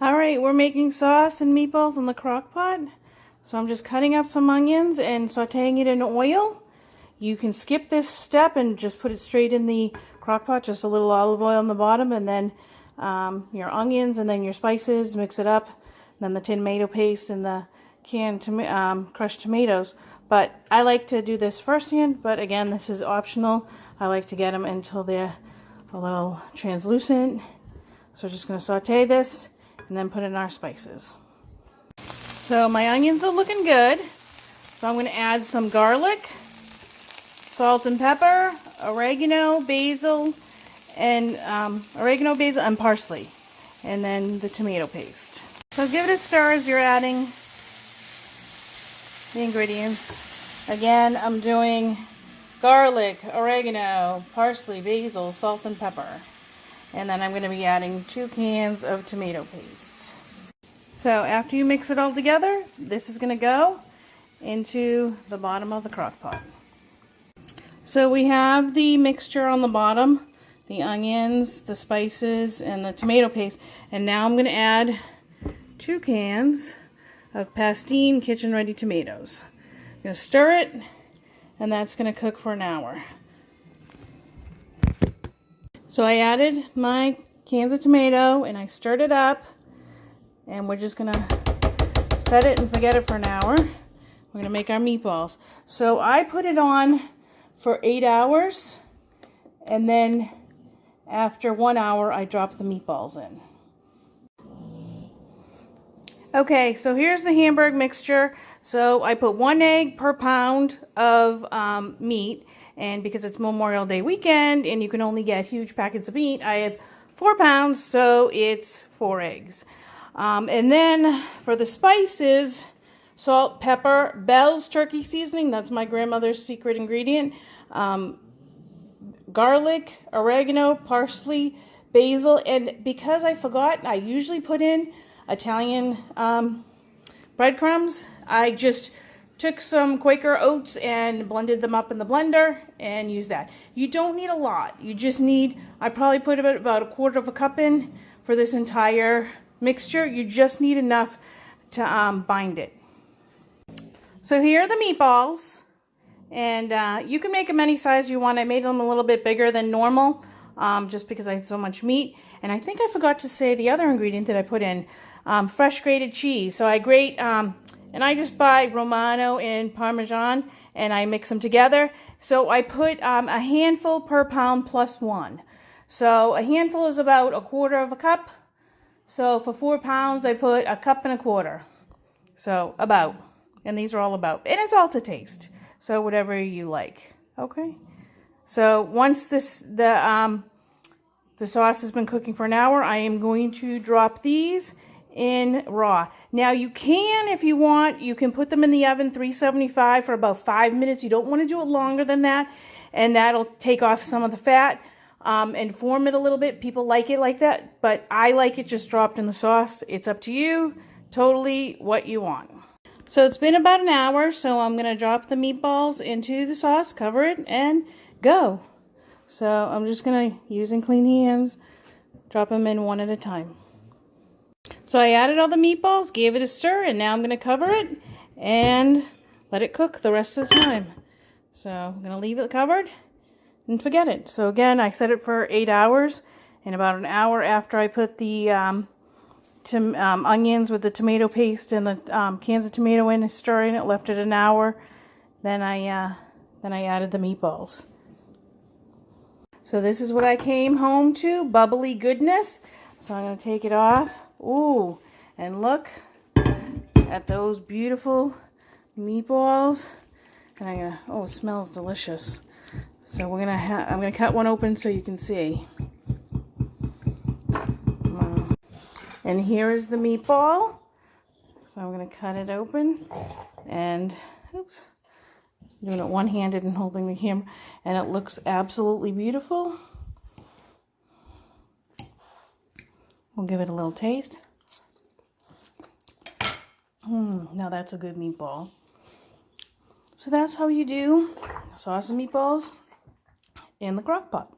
Alright, we're making sauce and meatballs in the crock pot. So I'm just cutting up some onions and sauteing it in oil. You can skip this step and just put it straight in the crock pot, just a little olive oil on the bottom, and then your onions and then your spices, mix it up, and then the tomato paste and the canned crushed tomatoes. But I like to do this firsthand, but again, this is optional. I like to get them until they're a little translucent. So I'm just going to saute this and then put in our spices. So my onions are looking good. So I'm going to add some garlic, salt and pepper, oregano, basil, and parsley, and then the tomato paste. So give it a stir as you're adding the ingredients. Again, I'm doing garlic, oregano, parsley, basil, salt and pepper. And then I'm going to be adding 2 cans of tomato paste. So after you mix it all together, this is going to go into the bottom of the crock pot. So we have the mixture on the bottom, the onions, the spices, and the tomato paste. And now I'm going to add 2 cans of Pastene kitchen ready tomatoes. I'm going to stir it, and that's going to cook for an hour. So I added my cans of tomato and I stirred it up, and we're just going to set it and forget it for an hour. We're going to make our meatballs. So I put it on for 8 hours, and then after 1 hour I drop the meatballs in. Okay, so here's the hamburger mixture. So I put 1 egg per pound of meat. And because it's Memorial Day weekend and you can only get huge packets of meat, I have 4 pounds, so it's 4 eggs. And then for the spices, salt, pepper, Bell's turkey seasoning, that's my grandmother's secret ingredient, garlic, oregano, parsley, basil, and because I forgot, I usually put in Italian breadcrumbs. I just took some Quaker oats and blended them up in the blender and used that. You don't need a lot. You just need, I probably put about 1/4 cup in for this entire mixture. You just need enough to bind it. So here are the meatballs, and you can make them any size you want. I made them a little bit bigger than normal just because I had so much meat. And I think I forgot to say the other ingredient that I put in, fresh grated cheese. So I grate, and I just buy Romano and Parmesan, and I mix them together. So I put a handful per pound plus 1. So a handful is about 1/4 cup. So for 4 pounds, I put 1 1/4 cups. So about. And these are all about. And it's all to taste. So whatever you like. Okay. So once the sauce has been cooking for an hour, I am going to drop these in raw. Now you can, if you want, you can put them in the oven 375 for about 5 minutes. You don't want to do it longer than that, and that'll take off some of the fat and form it a little bit. People like it like that, but I like it just dropped in the sauce. It's up to you, totally what you want. So it's been about an hour, so I'm going to drop the meatballs into the sauce, cover it, and go. So I'm just going to, using clean hands, drop them in one at a time. So I added all the meatballs, gave it a stir, and now I'm going to cover it and let it cook the rest of the time. So I'm going to leave it covered and forget it. So again, I set it for 8 hours, and about an hour after I put the onions with the tomato paste and the cans of tomato in, stirring it, left it an hour, then I added the meatballs. So this is what I came home to, bubbly goodness. So I'm going to take it off. Ooh, and look at those beautiful meatballs. And I'm going to, oh, it smells delicious. So I'm going to cut one open so you can see. And here is the meatball. So I'm going to cut it open. And, oops, doing it one-handed and holding the camera. And it looks absolutely beautiful. We'll give it a little taste. Now that's a good meatball. So that's how you do sauce and meatballs in the crock pot.